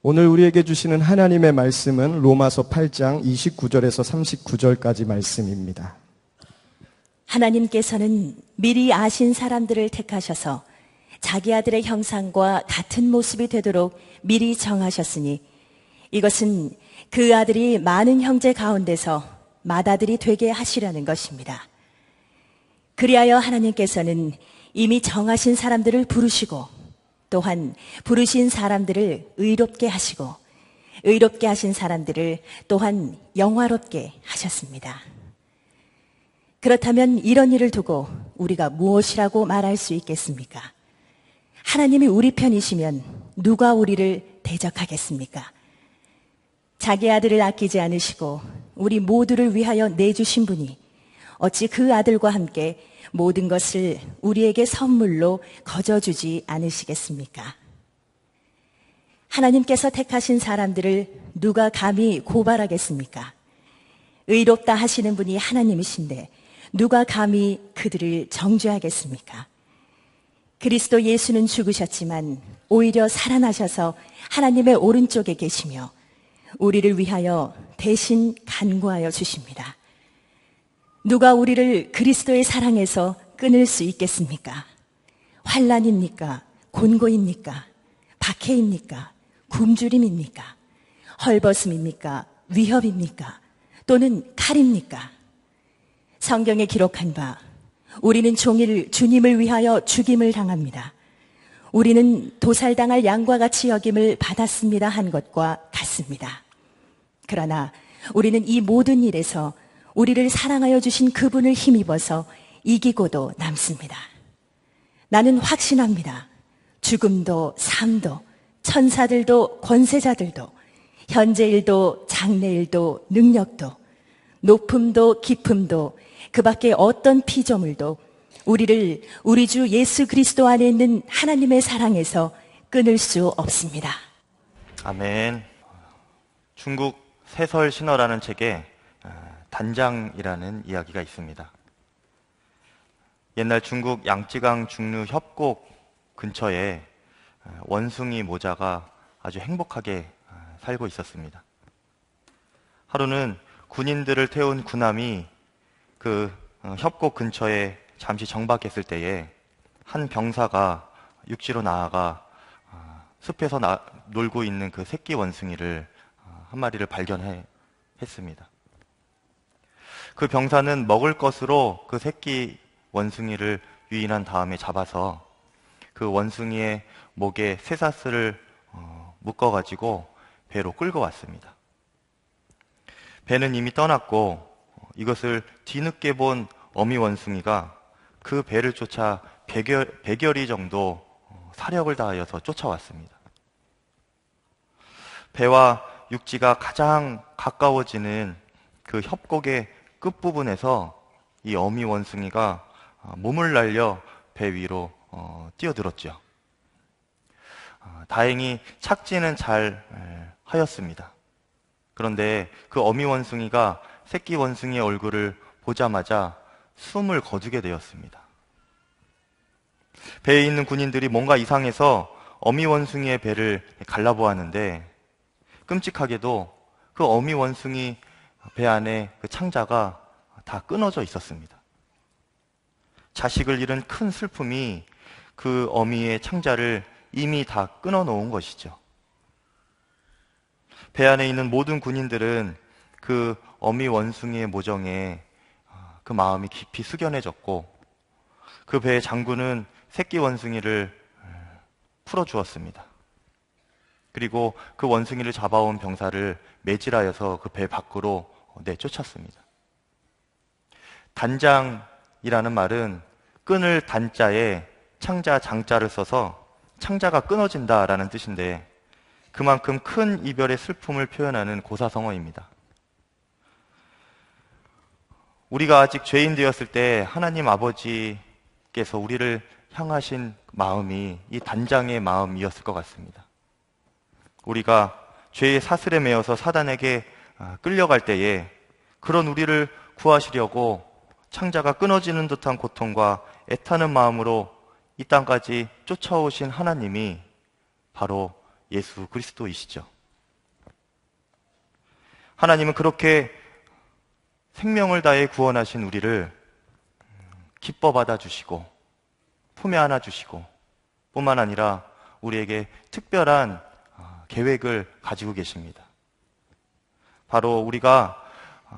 오늘 우리에게 주시는 하나님의 말씀은 로마서 8장 29절에서 39절까지 말씀입니다. 하나님께서는 미리 아신 사람들을 택하셔서 자기 아들의 형상과 같은 모습이 되도록 미리 정하셨으니 이것은 그 아들이 많은 형제 가운데서 맏아들이 되게 하시려는 것입니다. 그리하여 하나님께서는 이미 정하신 사람들을 부르시고 또한 부르신 사람들을 의롭게 하시고 의롭게 하신 사람들을 또한 영화롭게 하셨습니다. 그렇다면 이런 일을 두고 우리가 무엇이라고 말할 수 있겠습니까? 하나님이 우리 편이시면 누가 우리를 대적하겠습니까? 자기 아들을 아끼지 않으시고 우리 모두를 위하여 내주신 분이 어찌 그 아들과 함께 모든 것을 우리에게 선물로 거저주지 않으시겠습니까? 하나님께서 택하신 사람들을 누가 감히 고발하겠습니까? 의롭다 하시는 분이 하나님이신데 누가 감히 그들을 정죄하겠습니까? 그리스도 예수는 죽으셨지만 오히려 살아나셔서 하나님의 오른쪽에 계시며 우리를 위하여 대신 간구하여 주십니다. 누가 우리를 그리스도의 사랑에서 끊을 수 있겠습니까? 환난입니까? 곤고입니까? 박해입니까? 굶주림입니까? 헐벗음입니까? 위협입니까? 또는 칼입니까? 성경에 기록한 바 우리는 종일 주님을 위하여 죽임을 당합니다. 우리는 도살당할 양과 같이 여김을 받았습니다 한 것과 같습니다. 그러나 우리는 이 모든 일에서 우리를 사랑하여 주신 그분을 힘입어서 이기고도 남습니다. 나는 확신합니다. 죽음도 삶도 천사들도 권세자들도 현재일도 장래일도 능력도 높음도 깊음도 그 밖에 어떤 피조물도 우리를 우리 주 예수 그리스도 안에 있는 하나님의 사랑에서 끊을 수 없습니다. 아멘. 중국 세설 신어라는 책에 단장이라는 이야기가 있습니다. 옛날 중국 양쯔강 중류 협곡 근처에 원숭이 모자가 아주 행복하게 살고 있었습니다. 하루는 군인들을 태운 군함이 그 협곡 근처에 잠시 정박했을 때에 한 병사가 육지로 나아가 숲에서 놀고 있는 그 새끼 원숭이를 한 마리를 발견했습니다. 그 병사는 먹을 것으로 그 새끼 원숭이를 유인한 다음에 잡아서 그 원숭이의 목에 쇠사슬을 묶어가지고 배로 끌고 왔습니다. 배는 이미 떠났고 이것을 뒤늦게 본 어미 원숭이가 그 배를 쫓아 100여리 정도 사력을 다하여서 쫓아왔습니다. 배와 육지가 가장 가까워지는 그 협곡의 끝부분에서 이 어미 원숭이가 몸을 날려 배 위로 뛰어들었죠. 다행히 착지는 잘 하였습니다. 그런데 그 어미 원숭이가 새끼 원숭이의 얼굴을 보자마자 숨을 거두게 되었습니다. 배에 있는 군인들이 뭔가 이상해서 어미 원숭이의 배를 갈라보았는데 끔찍하게도 그 어미 원숭이 배 안에 그 창자가 다 끊어져 있었습니다. 자식을 잃은 큰 슬픔이 그 어미의 창자를 이미 다 끊어 놓은 것이죠. 배 안에 있는 모든 군인들은 그 어미 원숭이의 모정에 그 마음이 깊이 숙연해졌고 그 배의 장군은 새끼 원숭이를 풀어주었습니다. 그리고 그 원숭이를 잡아온 병사를 매질하여서 그 배 밖으로 내쫓았습니다. 단장이라는 말은 끊을 단자에 창자 장자를 써서 창자가 끊어진다라는 뜻인데 그만큼 큰 이별의 슬픔을 표현하는 고사성어입니다. 우리가 아직 죄인 되었을 때 하나님 아버지께서 우리를 향하신 마음이 이 단장의 마음이었을 것 같습니다. 우리가 죄의 사슬에 매여서 사단에게 끌려갈 때에 그런 우리를 구하시려고 창자가 끊어지는 듯한 고통과 애타는 마음으로 이 땅까지 쫓아오신 하나님이 바로 예수 그리스도이시죠. 하나님은 그렇게 생명을 다해 구원하신 우리를 기뻐 받아주시고 품에 안아주시고 뿐만 아니라 우리에게 특별한 계획을 가지고 계십니다. 바로 우리가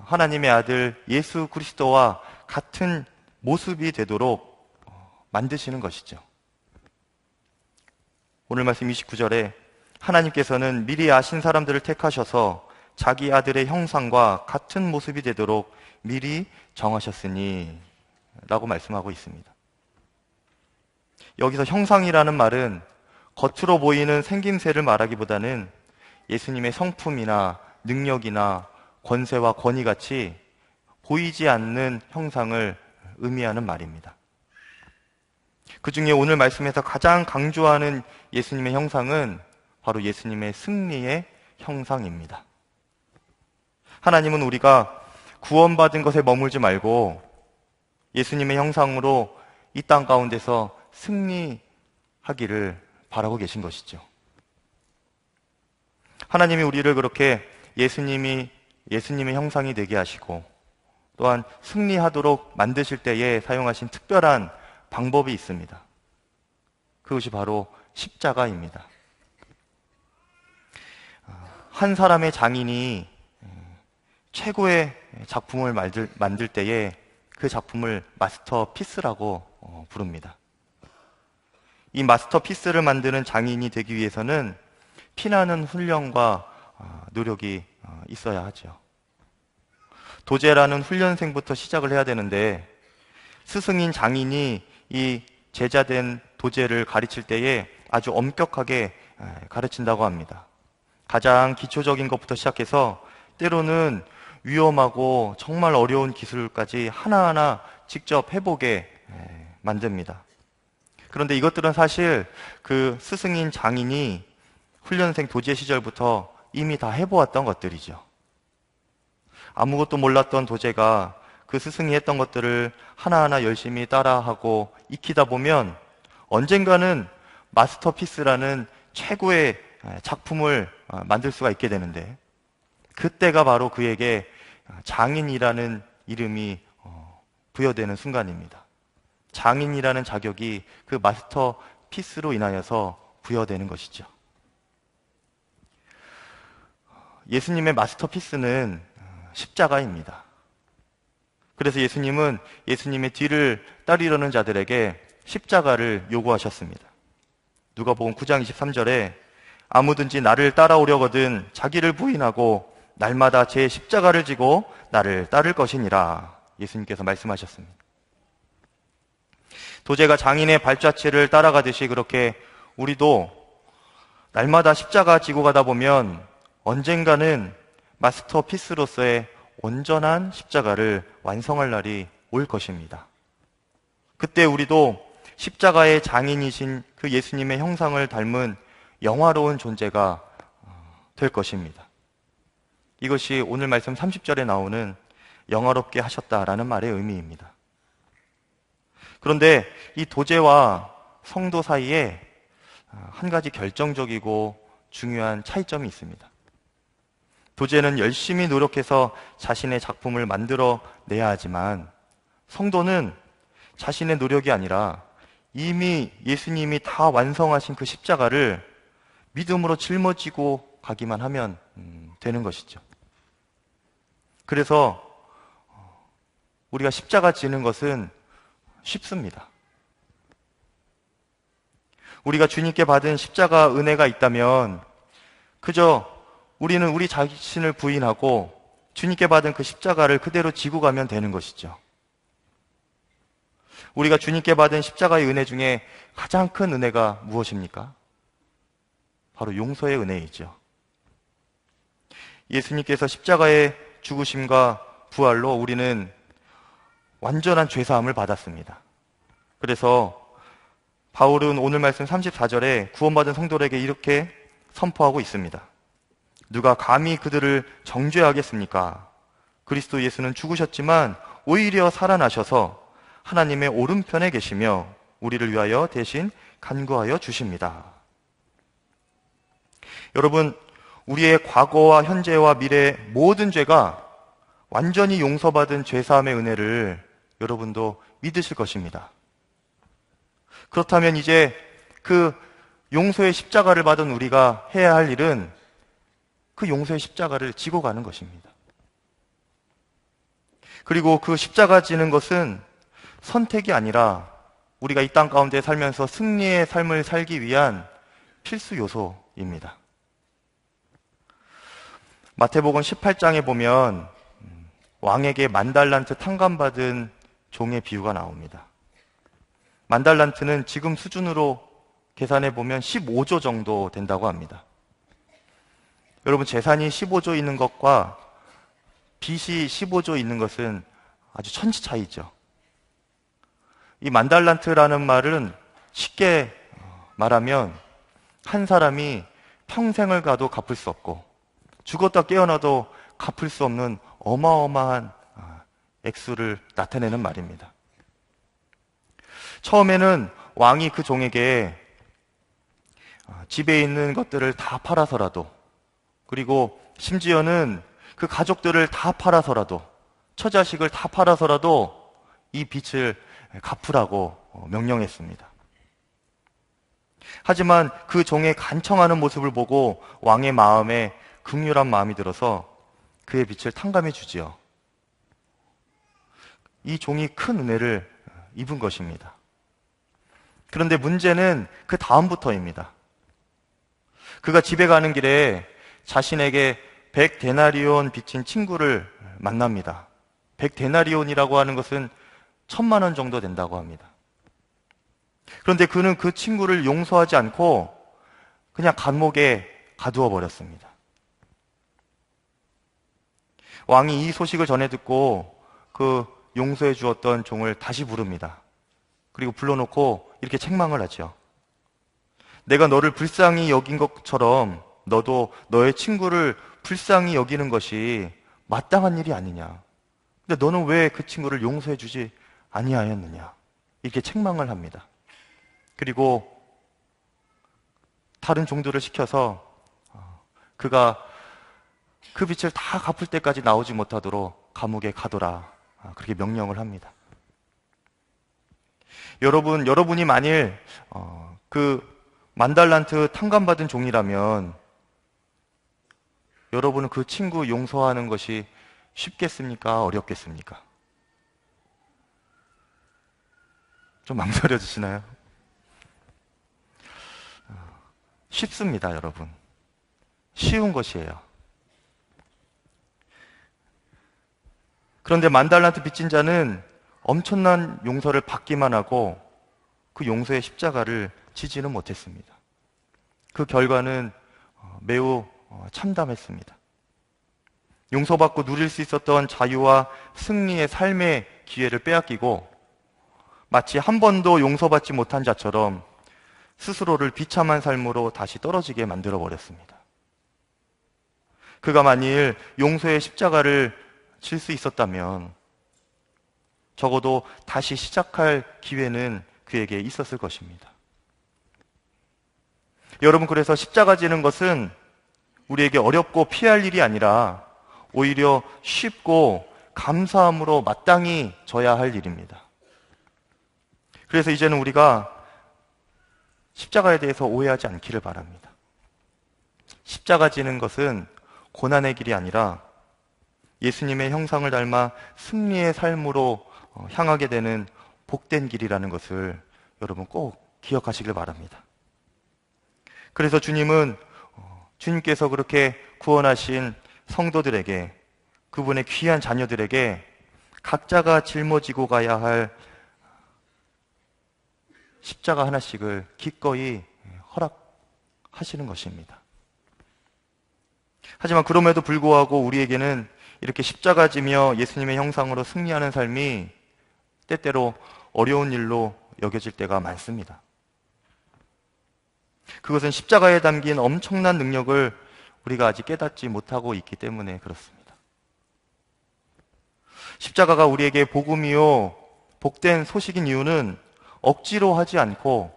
하나님의 아들 예수 그리스도와 같은 모습이 되도록 만드시는 것이죠. 오늘 말씀 29절에 하나님께서는 미리 아신 사람들을 택하셔서 자기 아들의 형상과 같은 모습이 되도록 미리 정하셨으니 라고 말씀하고 있습니다. 여기서 형상이라는 말은 겉으로 보이는 생김새를 말하기보다는 예수님의 성품이나 능력이나 권세와 권위같이 보이지 않는 형상을 의미하는 말입니다. 그 중에 오늘 말씀에서 가장 강조하는 예수님의 형상은 바로 예수님의 승리의 형상입니다. 하나님은 우리가 구원받은 것에 머물지 말고 예수님의 형상으로 이 땅 가운데서 승리하기를 바라고 계신 것이죠. 하나님이 우리를 그렇게 예수님의 형상이 되게 하시고 또한 승리하도록 만드실 때에 사용하신 특별한 방법이 있습니다. 그것이 바로 십자가입니다. 한 사람의 장인이 최고의 작품을 만들 때에 그 작품을 마스터피스라고 부릅니다. 이 마스터피스를 만드는 장인이 되기 위해서는 피나는 훈련과 노력이 있어야 하죠. 도제라는 훈련생부터 시작을 해야 되는데 스승인 장인이 이 제자된 도제를 가르칠 때에 아주 엄격하게 가르친다고 합니다. 가장 기초적인 것부터 시작해서 때로는 위험하고 정말 어려운 기술까지 하나하나 직접 해보게 만듭니다. 그런데 이것들은 사실 그 스승인 장인이 훈련생 도제 시절부터 이미 다 해보았던 것들이죠. 아무것도 몰랐던 도제가 그 스승이 했던 것들을 하나하나 열심히 따라하고 익히다 보면 언젠가는 마스터피스라는 최고의 작품을 만들 수가 있게 되는데 그때가 바로 그에게 장인이라는 이름이 부여되는 순간입니다. 장인이라는 자격이 그 마스터피스로 인하여서 부여되는 것이죠. 예수님의 마스터피스는 십자가입니다. 그래서 예수님은 예수님의 뒤를 따르려는 자들에게 십자가를 요구하셨습니다. 누가복음 9장 23절에 아무든지 나를 따라오려거든 자기를 부인하고 날마다 제 십자가를 지고 나를 따를 것이니라 예수님께서 말씀하셨습니다. 도제가 장인의 발자취를 따라가듯이 그렇게 우리도 날마다 십자가 지고 가다 보면 언젠가는 마스터피스로서의 온전한 십자가를 완성할 날이 올 것입니다. 그때 우리도 십자가의 장인이신 그 예수님의 형상을 닮은 영화로운 존재가 될 것입니다. 이것이 오늘 말씀 30절에 나오는 영화롭게 하셨다라는 말의 의미입니다. 그런데 이 도제와 성도 사이에 한 가지 결정적이고 중요한 차이점이 있습니다. 도제는 열심히 노력해서 자신의 작품을 만들어 내야 하지만 성도는 자신의 노력이 아니라 이미 예수님이 다 완성하신 그 십자가를 믿음으로 짊어지고 가기만 하면 되는 것이죠. 그래서 우리가 십자가 지는 것은 쉽습니다. 우리가 주님께 받은 십자가 은혜가 있다면 그저 우리는 우리 자신을 부인하고 주님께 받은 그 십자가를 그대로 지고 가면 되는 것이죠. 우리가 주님께 받은 십자가의 은혜 중에 가장 큰 은혜가 무엇입니까? 바로 용서의 은혜이죠. 예수님께서 십자가의 죽으심과 부활로 우리는 완전한 죄사함을 받았습니다. 그래서 바울은 오늘 말씀 34절에 구원받은 성도들에게 이렇게 선포하고 있습니다. 누가 감히 그들을 정죄하겠습니까? 그리스도 예수는 죽으셨지만 오히려 살아나셔서 하나님의 오른편에 계시며 우리를 위하여 대신 간구하여 주십니다. 여러분, 우리의 과거와 현재와 미래의 모든 죄가 완전히 용서받은 죄사함의 은혜를 여러분도 믿으실 것입니다. 그렇다면 이제 그 용서의 십자가를 받은 우리가 해야 할 일은 그 용서의 십자가를 지고 가는 것입니다. 그리고 그 십자가 지는 것은 선택이 아니라 우리가 이 땅 가운데 살면서 승리의 삶을 살기 위한 필수 요소입니다. 마태복음 18장에 보면 왕에게 10,000달란트 탕감받은 종의 비유가 나옵니다. 10,000달란트는 지금 수준으로 계산해 보면 15조 정도 된다고 합니다. 여러분, 재산이 15조 있는 것과 빚이 15조 있는 것은 아주 천지 차이죠. 이 10,000달란트라는 말은 쉽게 말하면 한 사람이 평생을 가도 갚을 수 없고 죽었다 깨어나도 갚을 수 없는 어마어마한 액수를 나타내는 말입니다. 처음에는 왕이 그 종에게 집에 있는 것들을 다 팔아서라도, 그리고 심지어는 그 가족들을 다 팔아서라도, 처자식을 다 팔아서라도 이 빚을 갚으라고 명령했습니다. 하지만 그 종의 간청하는 모습을 보고 왕의 마음에 긍휼한 마음이 들어서 그의 빚을 탕감해 주지요. 이 종이 큰 은혜를 입은 것입니다. 그런데 문제는 그 다음부터입니다. 그가 집에 가는 길에 자신에게 100데나리온 빚진 친구를 만납니다. 100데나리온이라고 하는 것은 1,000,000원 정도 된다고 합니다. 그런데 그는 그 친구를 용서하지 않고 그냥 감옥에 가두어 버렸습니다. 왕이 이 소식을 전해 듣고 그 용서해 주었던 종을 다시 부릅니다. 그리고 불러놓고 이렇게 책망을 하죠. 내가 너를 불쌍히 여긴 것처럼 너도 너의 친구를 불쌍히 여기는 것이 마땅한 일이 아니냐. 근데 너는 왜 그 친구를 용서해 주지 아니하였느냐. 이렇게 책망을 합니다. 그리고 다른 종들을 시켜서 그가 그 빚을 다 갚을 때까지 나오지 못하도록 감옥에 가둬라. 그렇게 명령을 합니다. 여러분이 만일 그 10,000달란트 탕감받은 종이라면 여러분은 그 친구 용서하는 것이 쉽겠습니까? 어렵겠습니까? 좀 망설여지시나요? 쉽습니다, 여러분. 쉬운 것이에요. 그런데 10,000달란트 빚진 자는 엄청난 용서를 받기만 하고 그 용서의 십자가를 지지는 못했습니다. 그 결과는 매우 참담했습니다. 용서받고 누릴 수 있었던 자유와 승리의 삶의 기회를 빼앗기고 마치 한 번도 용서받지 못한 자처럼 스스로를 비참한 삶으로 다시 떨어지게 만들어 버렸습니다. 그가 만일 용서의 십자가를 질 수 있었다면 적어도 다시 시작할 기회는 그에게 있었을 것입니다. 여러분, 그래서 십자가 지는 것은 우리에게 어렵고 피할 일이 아니라 오히려 쉽고 감사함으로 마땅히 져야 할 일입니다. 그래서 이제는 우리가 십자가에 대해서 오해하지 않기를 바랍니다. 십자가 지는 것은 고난의 길이 아니라 예수님의 형상을 닮아 승리의 삶으로 향하게 되는 복된 길이라는 것을 여러분 꼭 기억하시길 바랍니다. 그래서 주님께서 그렇게 구원하신 성도들에게, 그분의 귀한 자녀들에게 각자가 짊어지고 가야 할 십자가 하나씩을 기꺼이 허락하시는 것입니다. 하지만 그럼에도 불구하고 우리에게는 이렇게 십자가 지며 예수님의 형상으로 승리하는 삶이 때때로 어려운 일로 여겨질 때가 많습니다. 그것은 십자가에 담긴 엄청난 능력을 우리가 아직 깨닫지 못하고 있기 때문에 그렇습니다. 십자가가 우리에게 복음이요 복된 소식인 이유는 억지로 하지 않고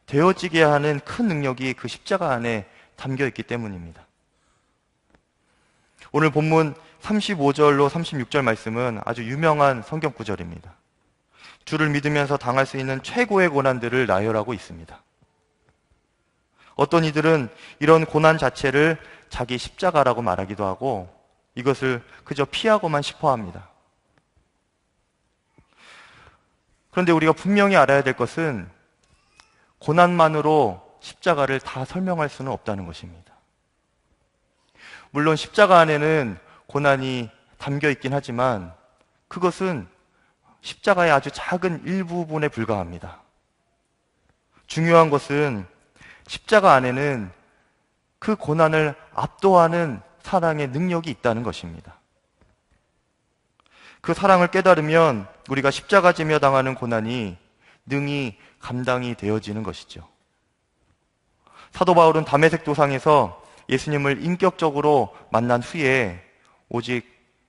되어지게 하는 큰 능력이 그 십자가 안에 담겨 있기 때문입니다. 오늘 본문 35절로 36절 말씀은 아주 유명한 성경 구절입니다. 주를 믿으면서 당할 수 있는 최고의 고난들을 나열하고 있습니다. 어떤 이들은 이런 고난 자체를 자기 십자가라고 말하기도 하고 이것을 그저 피하고만 싶어 합니다. 그런데 우리가 분명히 알아야 될 것은 고난만으로 십자가를 다 설명할 수는 없다는 것입니다. 물론 십자가 안에는 고난이 담겨 있긴 하지만 그것은 십자가의 아주 작은 일부분에 불과합니다. 중요한 것은 십자가 안에는 그 고난을 압도하는 사랑의 능력이 있다는 것입니다. 그 사랑을 깨달으면 우리가 십자가 지며 당하는 고난이 능히 감당이 되어지는 것이죠. 사도 바울은 다메섹 도상에서 예수님을 인격적으로 만난 후에 오직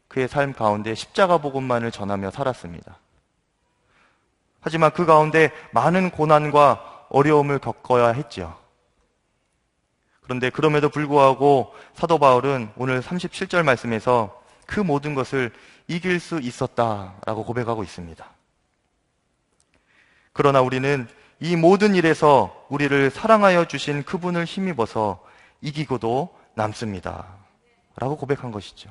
그의 삶 가운데 십자가 복음만을 전하며 살았습니다. 하지만 그 가운데 많은 고난과 어려움을 겪어야 했죠. 그런데 그럼에도 불구하고 사도 바울은 오늘 37절 말씀에서 그 모든 것을 이길 수 있었다라고 고백하고 있습니다. 그러나 우리는 이 모든 일에서 우리를 사랑하여 주신 그분을 힘입어서 이기고도 남습니다. 라고 고백한 것이죠.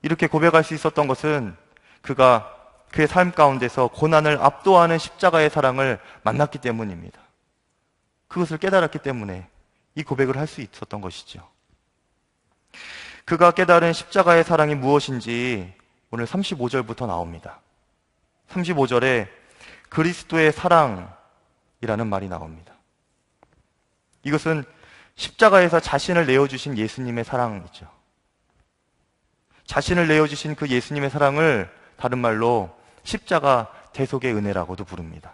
이렇게 고백할 수 있었던 것은 그가 그의 삶 가운데서 고난을 압도하는 십자가의 사랑을 만났기 때문입니다. 그것을 깨달았기 때문에 이 고백을 할 수 있었던 것이죠. 그가 깨달은 십자가의 사랑이 무엇인지 오늘 35절부터 나옵니다. 35절에 그리스도의 사랑이라는 말이 나옵니다. 이것은 십자가에서 자신을 내어주신 예수님의 사랑이죠. 자신을 내어주신 그 예수님의 사랑을 다른 말로 십자가 대속의 은혜라고도 부릅니다.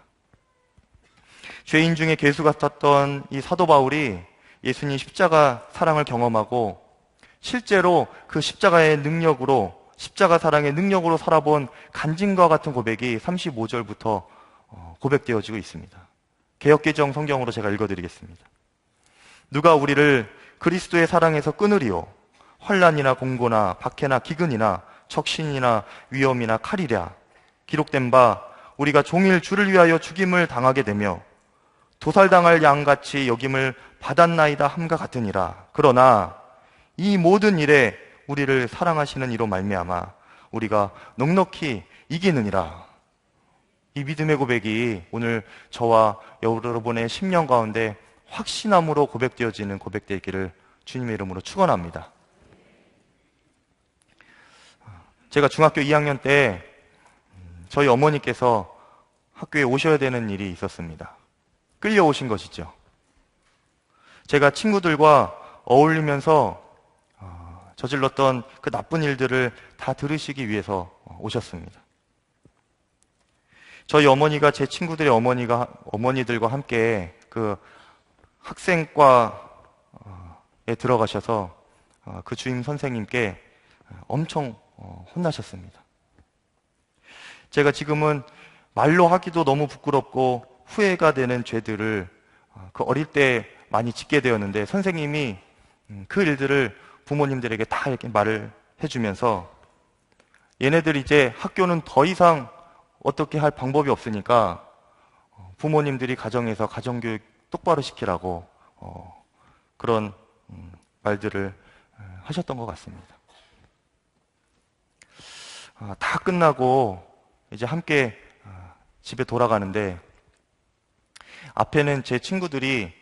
죄인 중에 괴수 같았던 이 사도 바울이 예수님 십자가 사랑을 경험하고 실제로 그 십자가의 능력으로, 십자가 사랑의 능력으로 살아본 간증과 같은 고백이 35절부터 고백되어지고 있습니다. 개역개정 성경으로 제가 읽어드리겠습니다. 누가 우리를 그리스도의 사랑에서 끊으리요? 환난이나 공고나 박해나 기근이나 적신이나 위험이나 칼이랴. 기록된 바 우리가 종일 주를 위하여 죽임을 당하게 되며 도살당할 양같이 여김을 받았나이다 함과 같으니라. 그러나 이 모든 일에 우리를 사랑하시는 이로 말미암아 우리가 넉넉히 이기느니라. 이 믿음의 고백이 오늘 저와 여러분의 심령 가운데 확신함으로 고백되어지는 고백되기를 주님의 이름으로 축원합니다. 제가 중학교 2학년 때 저희 어머니께서 학교에 오셔야 되는 일이 있었습니다. 끌려오신 것이죠. 제가 친구들과 어울리면서 저질렀던 그 나쁜 일들을 다 들으시기 위해서 오셨습니다. 저희 어머니가 제 친구들의 어머니들과 함께 그 학생과에 들어가셔서 그 주임 선생님께 엄청 혼나셨습니다. 제가 지금은 말로 하기도 너무 부끄럽고 후회가 되는 죄들을 그 어릴 때 많이 짓게 되었는데 선생님이 그 일들을 부모님들에게 다 이렇게 말을 해주면서 얘네들 이제 학교는 더 이상 어떻게 할 방법이 없으니까 부모님들이 가정에서 가정교육 똑바로 시키라고 그런 말들을 하셨던 것 같습니다. 다 끝나고 이제 함께 집에 돌아가는데 앞에는 제 친구들이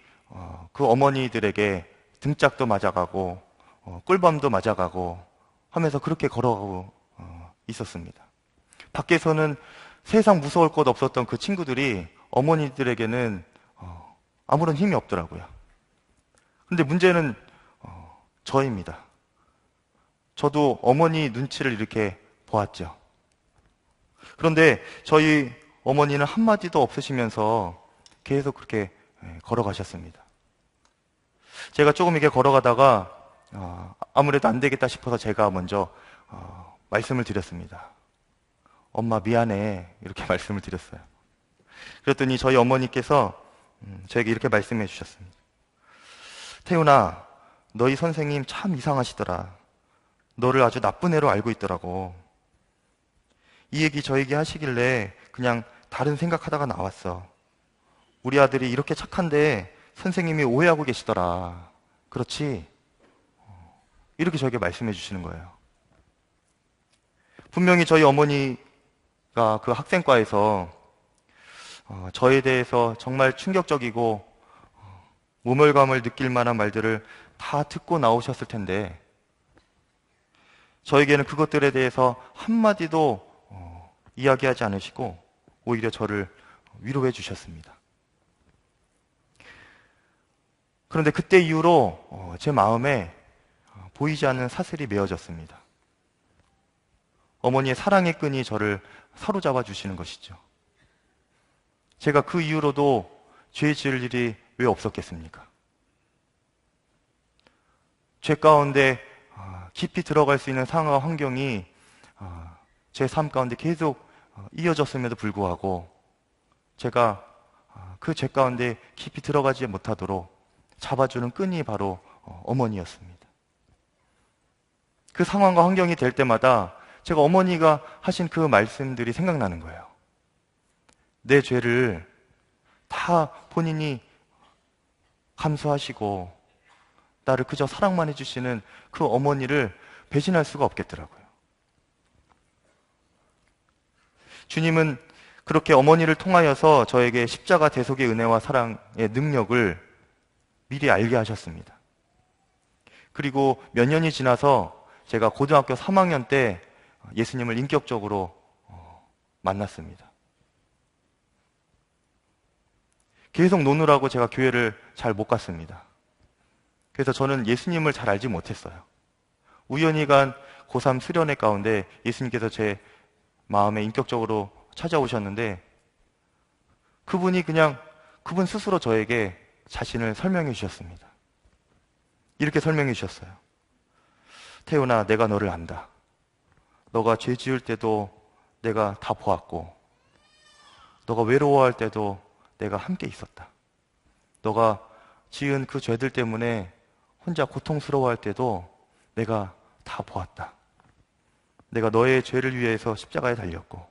그 어머니들에게 등짝도 맞아가고 꿀밤도 맞아가고 하면서 그렇게 걸어가고 있었습니다. 밖에서는 세상 무서울 것 없었던 그 친구들이 어머니들에게는 아무런 힘이 없더라고요. 근데 문제는 저입니다. 저도 어머니 눈치를 이렇게 보았죠. 그런데 저희 어머니는 한마디도 없으시면서 계속 그렇게 걸어가셨습니다. 제가 조금 이렇게 걸어가다가 아무래도 안 되겠다 싶어서 제가 먼저 말씀을 드렸습니다. 엄마 미안해 이렇게 말씀을 드렸어요. 그랬더니 저희 어머니께서 저에게 이렇게 말씀해 주셨습니다. 태훈아, 너희 선생님 참 이상하시더라. 너를 아주 나쁜 애로 알고 있더라고. 이 얘기 저에게 하시길래 그냥 다른 생각하다가 나왔어. 우리 아들이 이렇게 착한데 선생님이 오해하고 계시더라. 그렇지? 이렇게 저에게 말씀해 주시는 거예요. 분명히 저희 어머니가 그 학생과에서 저에 대해서 정말 충격적이고 모멸감을 느낄 만한 말들을 다 듣고 나오셨을 텐데 저에게는 그것들에 대해서 한마디도 이야기하지 않으시고 오히려 저를 위로해 주셨습니다. 그런데 그때 이후로 제 마음에 보이지 않는 사슬이 메어졌습니다. 어머니의 사랑의 끈이 저를 사로잡아 주시는 것이죠. 제가 그 이후로도 죄 지을 일이 왜 없었겠습니까? 죄 가운데 깊이 들어갈 수 있는 상황과 환경이 제 삶 가운데 계속 이어졌음에도 불구하고 제가 그 죄 가운데 깊이 들어가지 못하도록 잡아주는 끈이 바로 어머니였습니다. 그 상황과 환경이 될 때마다 제가 어머니가 하신 그 말씀들이 생각나는 거예요. 내 죄를 다 본인이 감수하시고 나를 그저 사랑만 해주시는 그 어머니를 배신할 수가 없겠더라고요. 주님은 그렇게 어머니를 통하여서 저에게 십자가 대속의 은혜와 사랑의 능력을 미리 알게 하셨습니다. 그리고 몇 년이 지나서 제가 고등학교 3학년 때 예수님을 인격적으로 만났습니다. 계속 노느라고 제가 교회를 잘 못 갔습니다. 그래서 저는 예수님을 잘 알지 못했어요. 우연히 간 고3 수련회 가운데 예수님께서 제 마음에 인격적으로 찾아오셨는데 그분 스스로 저에게 자신을 설명해 주셨습니다. 이렇게 설명해 주셨어요. 태훈아, 내가 너를 안다. 너가 죄 지을 때도 내가 다 보았고 너가 외로워할 때도 내가 함께 있었다. 너가 지은 그 죄들 때문에 혼자 고통스러워할 때도 내가 다 보았다. 내가 너의 죄를 위해서 십자가에 달렸고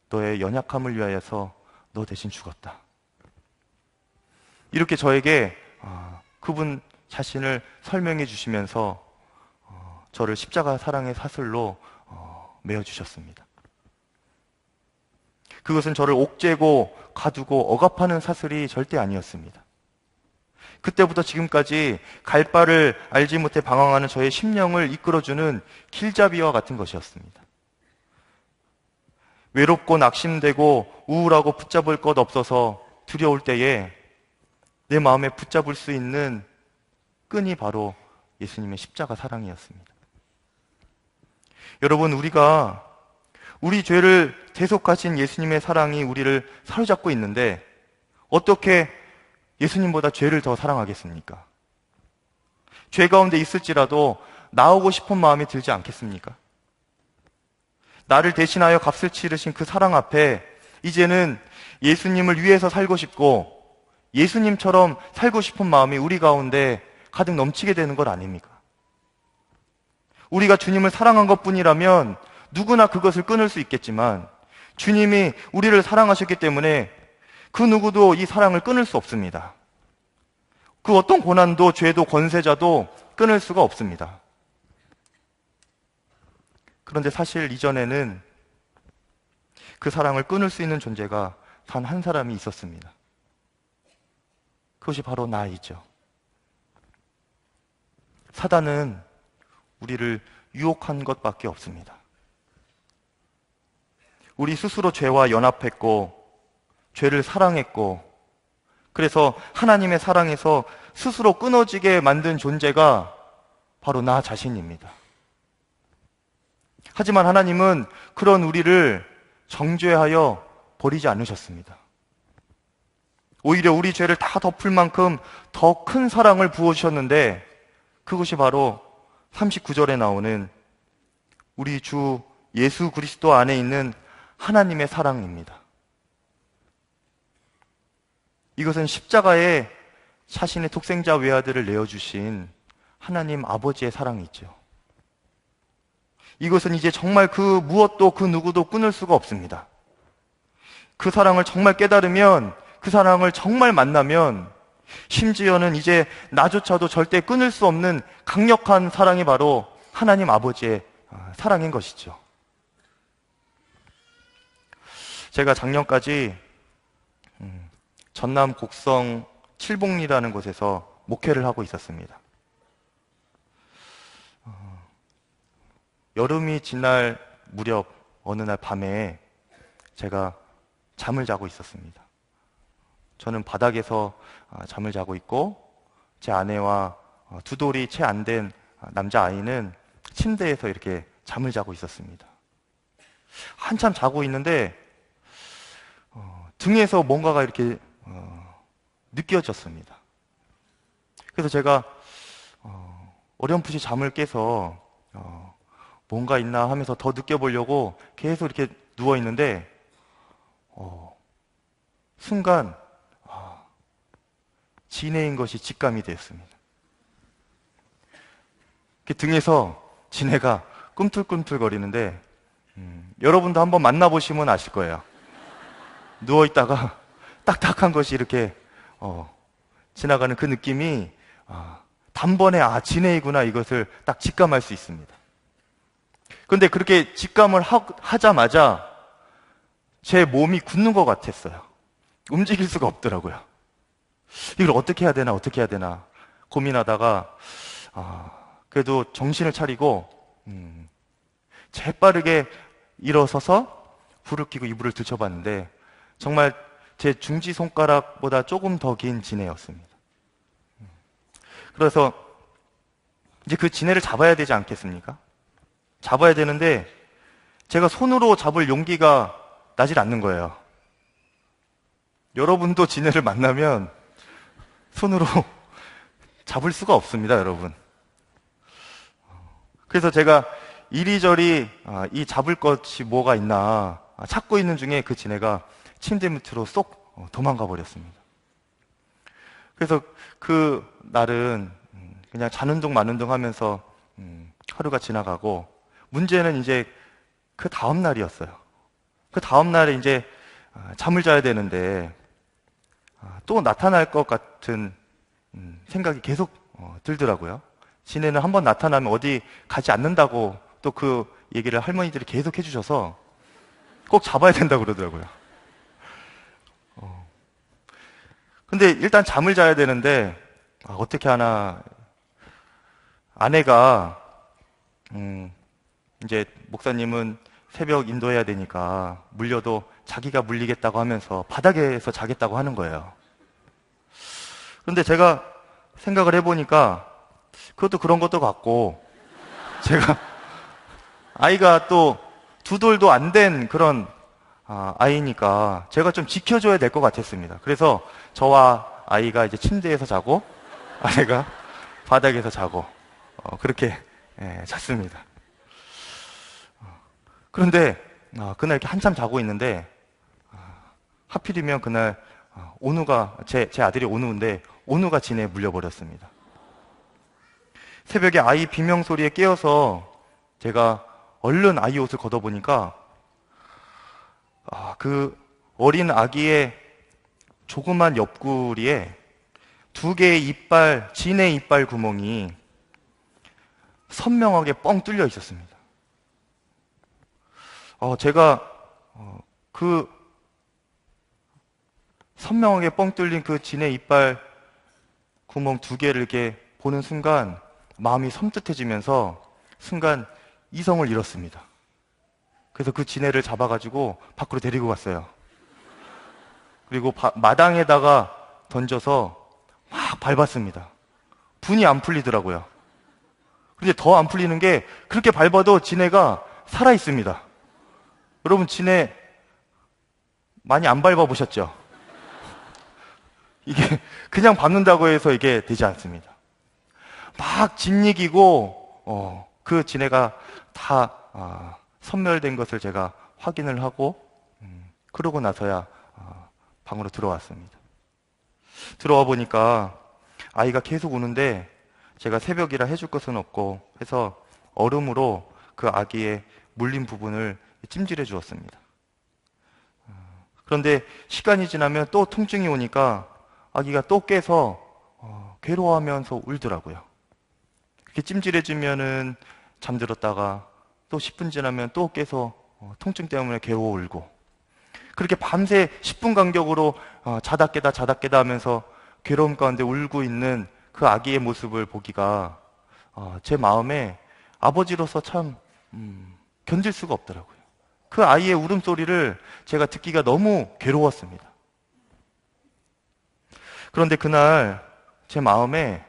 너의 연약함을 위하여서 너 대신 죽었다. 이렇게 저에게 그분 자신을 설명해 주시면서 저를 십자가 사랑의 사슬로 메어주셨습니다. 그것은 저를 옥죄고 가두고 억압하는 사슬이 절대 아니었습니다. 그때부터 지금까지 갈 바를 알지 못해 방황하는 저의 심령을 이끌어주는 길잡이와 같은 것이었습니다. 외롭고 낙심되고 우울하고 붙잡을 것 없어서 두려울 때에 내 마음에 붙잡을 수 있는 끈이 바로 예수님의 십자가 사랑이었습니다. 여러분, 우리가 우리 죄를 대속하신 예수님의 사랑이 우리를 사로잡고 있는데 어떻게 예수님보다 죄를 더 사랑하겠습니까? 죄 가운데 있을지라도 나오고 싶은 마음이 들지 않겠습니까? 나를 대신하여 값을 치르신 그 사랑 앞에 이제는 예수님을 위해서 살고 싶고 예수님처럼 살고 싶은 마음이 우리 가운데 가득 넘치게 되는 것 아닙니까? 우리가 주님을 사랑한 것뿐이라면 누구나 그것을 끊을 수 있겠지만 주님이 우리를 사랑하셨기 때문에 그 누구도 이 사랑을 끊을 수 없습니다. 그 어떤 고난도 죄도 권세자도 끊을 수가 없습니다. 그런데 사실 이전에는 그 사랑을 끊을 수 있는 존재가 단 한 사람이 있었습니다. 그것이 바로 나이죠. 사단은 우리를 유혹한 것밖에 없습니다. 우리 스스로 죄와 연합했고 죄를 사랑했고 그래서 하나님의 사랑에서 스스로 끊어지게 만든 존재가 바로 나 자신입니다. 하지만 하나님은 그런 우리를 정죄하여 버리지 않으셨습니다. 오히려 우리 죄를 다 덮을 만큼 더 큰 사랑을 부어주셨는데 그것이 바로 39절에 나오는 우리 주 예수 그리스도 안에 있는 하나님의 사랑입니다. 이것은 십자가에 자신의 독생자 외아들을 내어주신 하나님 아버지의 사랑이 있죠. 이것은 이제 정말 그 무엇도 그 누구도 끊을 수가 없습니다. 그 사랑을 정말 깨달으면, 그 사랑을 정말 만나면, 심지어는 이제 나조차도 절대 끊을 수 없는 강력한 사랑이 바로 하나님 아버지의 사랑인 것이죠. 제가 작년까지 전남 곡성 칠봉리라는 곳에서 목회를 하고 있었습니다. 여름이 지날 무렵 어느 날 밤에 제가 잠을 자고 있었습니다. 저는 바닥에서 잠을 자고 있고 제 아내와 두 돌이 채 안 된 남자아이는 침대에서 이렇게 잠을 자고 있었습니다. 한참 자고 있는데 등에서 뭔가가 이렇게 느껴졌습니다. 그래서 제가 어렴풋이 잠을 깨서 뭔가 있나 하면서 더 느껴보려고 계속 이렇게 누워있는데 순간 진해인 것이 직감이 되었습니다. 등에서 진해가 꿈틀꿈틀거리는데 여러분도 한번 만나보시면 아실 거예요. 누워있다가 딱딱한 것이 이렇게 지나가는 그 느낌이 단번에 진해이구나 이것을 딱 직감할 수 있습니다. 그런데 그렇게 직감을 하자마자 제 몸이 굳는 것 같았어요. 움직일 수가 없더라고요. 이걸 어떻게 해야 되나 고민하다가 그래도 정신을 차리고 재빠르게 일어서서 불을 켜고 이불을 들춰봤는데 정말 제 중지 손가락보다 조금 더 긴 진해였습니다. 그래서 이제 그 진해를 잡아야 되지 않겠습니까? 잡아야 되는데 제가 손으로 잡을 용기가 나질 않는 거예요. 여러분도 진해를 만나면 손으로 잡을 수가 없습니다, 여러분. 그래서 제가 이리저리 이 잡을 것이 뭐가 있나 찾고 있는 중에 그 진해가 침대 밑으로 쏙 도망가 버렸습니다. 그래서 그 날은 그냥 자는 둥 마는 둥 하면서 하루가 지나가고 문제는 이제 그 다음 날이었어요. 그 다음 날에 이제 잠을 자야 되는데 또 나타날 것 같은 생각이 계속 들더라고요. 진해는 한번 나타나면 어디 가지 않는다고 또 그 얘기를 할머니들이 계속 해주셔서 꼭 잡아야 된다고 그러더라고요. 근데 일단 잠을 자야 되는데 어떻게 하나 아내가 이제 목사님은 새벽 인도해야 되니까 물려도 자기가 물리겠다고 하면서 바닥에서 자겠다고 하는 거예요. 그런데 제가 생각을 해보니까 그것도 그런 것도 같고 제가 아이가 또 두 돌도 안 된 그런 아이니까 제가 좀 지켜줘야 될 것 같았습니다. 그래서 저와 아이가 이제 침대에서 자고 아내가 바닥에서 자고 그렇게 잤습니다. 그런데 그날 이렇게 한참 자고 있는데 하필이면 그날 온우가 제 아들이 온우인데 온우가 진해에 물려버렸습니다. 새벽에 아이 비명소리에 깨어서 제가 얼른 아이 옷을 걷어보니까 그 어린 아기의 조그만 옆구리에 두 개의 이빨, 진해 이빨 구멍이 선명하게 뻥 뚫려 있었습니다. 제가 그 선명하게 뻥 뚫린 그 진해 이빨 구멍 두 개를 이렇게 보는 순간 마음이 섬뜩해지면서 순간 이성을 잃었습니다. 그래서 그 진해를 잡아가지고 밖으로 데리고 갔어요. 그리고 마당에다가 던져서 막 밟았습니다. 분이 안 풀리더라고요. 근데 더 안 풀리는 게 그렇게 밟아도 진해가 살아있습니다. 여러분 진해 많이 안 밟아보셨죠? 이게 그냥 밟는다고 해서 이게 되지 않습니다. 막 짓이기고 그 진해가 다 선멸된 것을 제가 확인을 하고 그러고 나서야 방으로 들어왔습니다. 들어와 보니까 아이가 계속 우는데 제가 새벽이라 해줄 것은 없고 해서 얼음으로 그 아기의 물린 부분을 찜질해 주었습니다. 그런데 시간이 지나면 또 통증이 오니까 아기가 또 깨서 괴로워하면서 울더라고요. 그렇게 찜질해 주면은 잠들었다가 또 10분 지나면 또 깨서 통증 때문에 괴로워 울고, 그렇게 밤새 10분 간격으로 자다 깨다 하면서 괴로움 가운데 울고 있는 그 아기의 모습을 보기가 제 마음에 아버지로서 참 견딜 수가 없더라고요. 그 아이의 울음소리를 제가 듣기가 너무 괴로웠습니다. 그런데 그날 제 마음에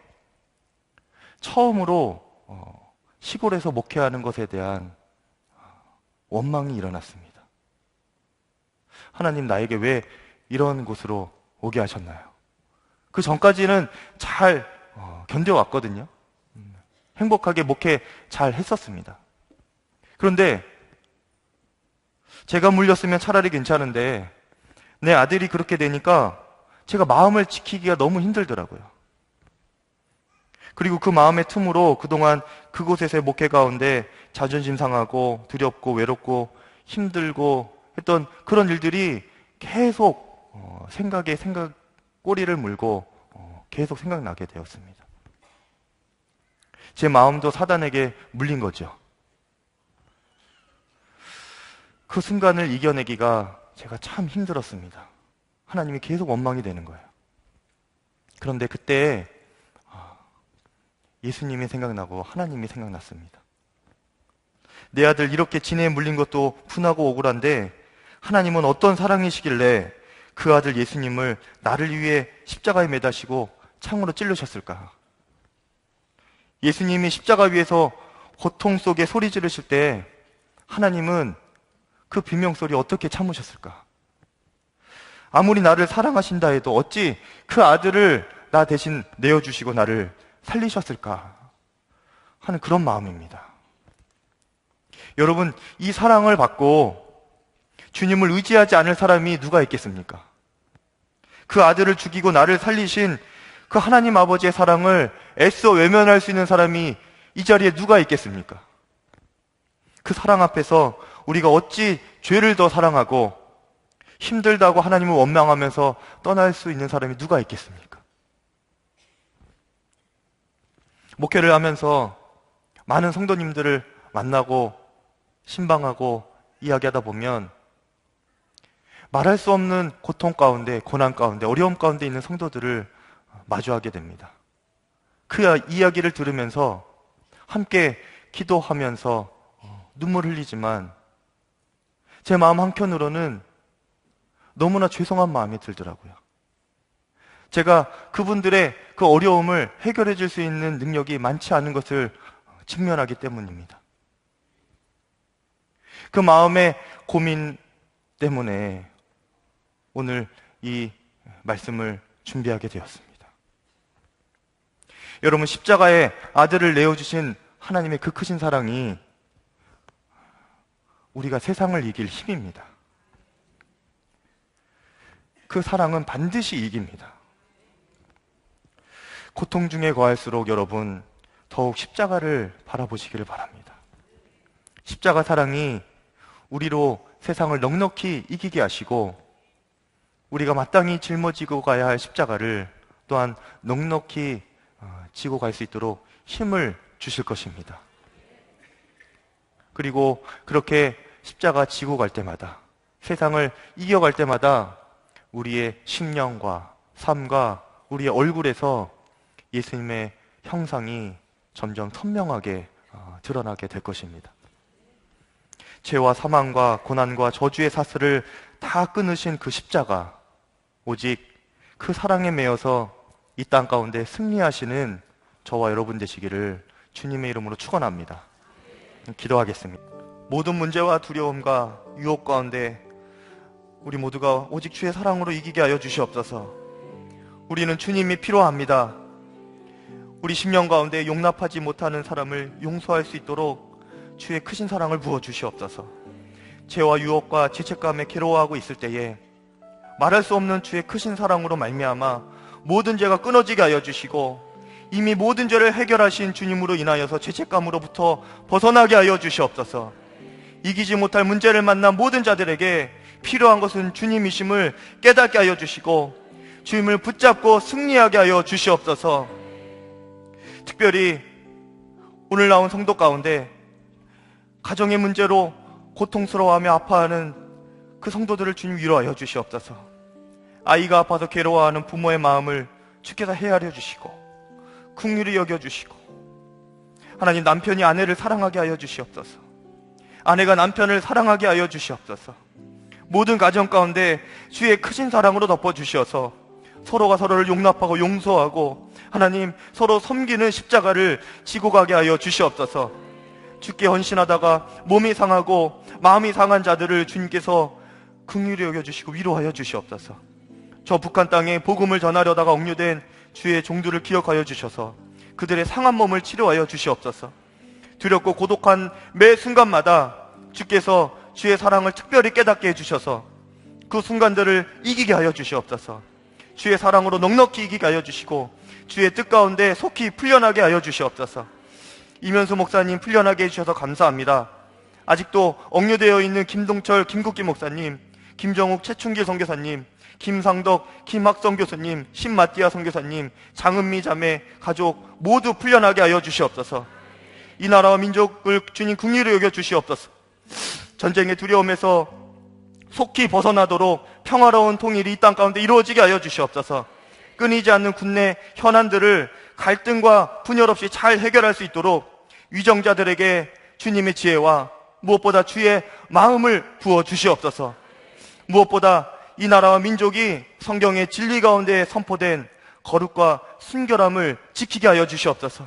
처음으로 시골에서 목회하는 것에 대한 원망이 일어났습니다. 하나님, 나에게 왜 이런 곳으로 오게 하셨나요? 그 전까지는 잘 견뎌왔거든요. 행복하게 목회 잘 했었습니다. 그런데 제가 물렸으면 차라리 괜찮은데 내 아들이 그렇게 되니까 제가 마음을 지키기가 너무 힘들더라고요. 그리고 그 마음의 틈으로 그동안 그곳에서의 목회 가운데 자존심 상하고 두렵고 외롭고 힘들고 했던 그런 일들이 계속 생각에 꼬리를 물고 계속 생각나게 되었습니다. 제 마음도 사단에게 물린 거죠. 그 순간을 이겨내기가 제가 참 힘들었습니다. 하나님이 계속 원망이 되는 거예요. 그런데 그때 예수님이 생각나고 하나님이 생각났습니다. 내 아들 이렇게 진해에 물린 것도 분하고 억울한데 하나님은 어떤 사랑이시길래 그 아들 예수님을 나를 위해 십자가에 매다시고 창으로 찔르셨을까? 예수님이 십자가 위에서 고통 속에 소리 지르실 때 하나님은 그 비명소리 어떻게 참으셨을까? 아무리 나를 사랑하신다 해도 어찌 그 아들을 나 대신 내어주시고 나를 살리셨을까 하는 그런 마음입니다. 여러분, 이 사랑을 받고 주님을 의지하지 않을 사람이 누가 있겠습니까? 그 아들을 죽이고 나를 살리신 그 하나님 아버지의 사랑을 애써 외면할 수 있는 사람이 이 자리에 누가 있겠습니까? 그 사랑 앞에서 우리가 어찌 죄를 더 사랑하고 힘들다고 하나님을 원망하면서 떠날 수 있는 사람이 누가 있겠습니까? 목회를 하면서 많은 성도님들을 만나고 신방하고 이야기하다 보면 말할 수 없는 고통 가운데, 고난 가운데, 어려움 가운데 있는 성도들을 마주하게 됩니다. 그 이야기를 들으면서 함께 기도하면서 눈물 흘리지만 제 마음 한켠으로는 너무나 죄송한 마음이 들더라고요. 제가 그분들의 그 어려움을 해결해 줄 수 있는 능력이 많지 않은 것을 직면하기 때문입니다. 그 마음의 고민 때문에 오늘 이 말씀을 준비하게 되었습니다. 여러분, 십자가에 아들을 내어주신 하나님의 그 크신 사랑이 우리가 세상을 이길 힘입니다. 그 사랑은 반드시 이깁니다. 고통 중에 거할수록 여러분 더욱 십자가를 바라보시기를 바랍니다. 십자가 사랑이 우리로 세상을 넉넉히 이기게 하시고 우리가 마땅히 짊어지고 가야 할 십자가를 또한 넉넉히 지고 갈 수 있도록 힘을 주실 것입니다. 그리고 그렇게 십자가 지고 갈 때마다, 세상을 이겨갈 때마다 우리의 심령과 삶과 우리의 얼굴에서 예수님의 형상이 점점 선명하게 드러나게 될 것입니다. 죄와 사망과 고난과 저주의 사슬을 다 끊으신 그 십자가, 오직 그 사랑에 매여서 이 땅 가운데 승리하시는 저와 여러분 되시기를 주님의 이름으로 축원합니다. 기도하겠습니다. 모든 문제와 두려움과 유혹 가운데 우리 모두가 오직 주의 사랑으로 이기게 하여 주시옵소서. 우리는 주님이 필요합니다. 우리 심령 가운데 용납하지 못하는 사람을 용서할 수 있도록 주의 크신 사랑을 부어 주시옵소서. 죄와 유혹과 죄책감에 괴로워하고 있을 때에 말할 수 없는 주의 크신 사랑으로 말미암아 모든 죄가 끊어지게 하여 주시고 이미 모든 죄를 해결하신 주님으로 인하여서 죄책감으로부터 벗어나게 하여 주시옵소서. 이기지 못할 문제를 만난 모든 자들에게 필요한 것은 주님이심을 깨닫게 하여 주시고 주님을 붙잡고 승리하게 하여 주시옵소서. 특별히 오늘 나온 성도 가운데 가정의 문제로 고통스러워하며 아파하는 그 성도들을 주님 위로하여 주시옵소서. 아이가 아파서 괴로워하는 부모의 마음을 주께서 헤아려 주시고 긍휼히 여겨 주시고, 하나님, 남편이 아내를 사랑하게 하여 주시옵소서. 아내가 남편을 사랑하게 하여 주시옵소서. 모든 가정 가운데 주의 크신 사랑으로 덮어주셔서 서로가 서로를 용납하고 용서하고 하나님 서로 섬기는 십자가를 지고 가게 하여 주시옵소서. 주께 헌신하다가 몸이 상하고 마음이 상한 자들을 주님께서 긍휼히 여겨주시고 위로하여 주시옵소서. 저 북한 땅에 복음을 전하려다가 억류된 주의 종들을 기억하여 주셔서 그들의 상한 몸을 치료하여 주시옵소서. 두렵고 고독한 매 순간마다 주께서 주의 사랑을 특별히 깨닫게 해주셔서 그 순간들을 이기게 하여 주시옵소서. 주의 사랑으로 넉넉히 이기게 하여 주시고 주의 뜻 가운데 속히 풀려나게 하여 주시옵소서. 이면수 목사님 풀려나게 해주셔서 감사합니다. 아직도 억류되어 있는 김동철, 김국기 목사님, 김정욱, 최춘길 선교사님, 김상덕, 김학성 교수님, 신마띠아 선교사님, 장은미 자매 가족 모두 풀려나게 하여 주시옵소서. 이 나라와 민족을 주님 긍휼히 여겨 주시옵소서. 전쟁의 두려움에서 속히 벗어나도록 평화로운 통일이 이 땅 가운데 이루어지게 하여 주시옵소서. 끊이지 않는 국내 현안들을 갈등과 분열 없이 잘 해결할 수 있도록 위정자들에게 주님의 지혜와 무엇보다 주의 마음을 부어 주시옵소서. 무엇보다 이 나라와 민족이 성경의 진리 가운데 선포된 거룩과 순결함을 지키게 하여 주시옵소서.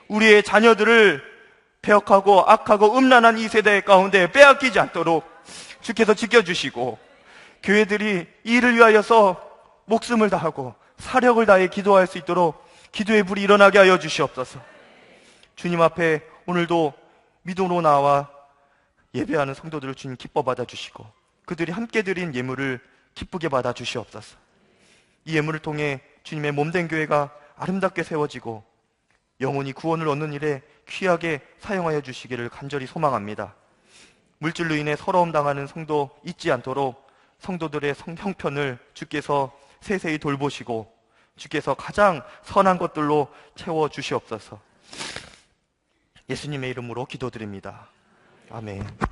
우리의 자녀들을 배역하고 악하고 음란한 이 세대 가운데 빼앗기지 않도록 주께서 지켜주시고, 교회들이 이 일을 위하여서 목숨을 다하고 사력을 다해 기도할 수 있도록 기도의 불이 일어나게 하여 주시옵소서. 주님 앞에 오늘도 믿음으로 나와 예배하는 성도들을 주님 기뻐 받아주시고 그들이 함께 드린 예물을 기쁘게 받아 주시옵소서. 이 예물을 통해 주님의 몸된 교회가 아름답게 세워지고 영혼이 구원을 얻는 일에 귀하게 사용하여 주시기를 간절히 소망합니다. 물질로 인해 서러움 당하는 성도 잊지 않도록 성도들의 형편을 주께서 세세히 돌보시고 주께서 가장 선한 것들로 채워 주시옵소서. 예수님의 이름으로 기도드립니다. 아멘.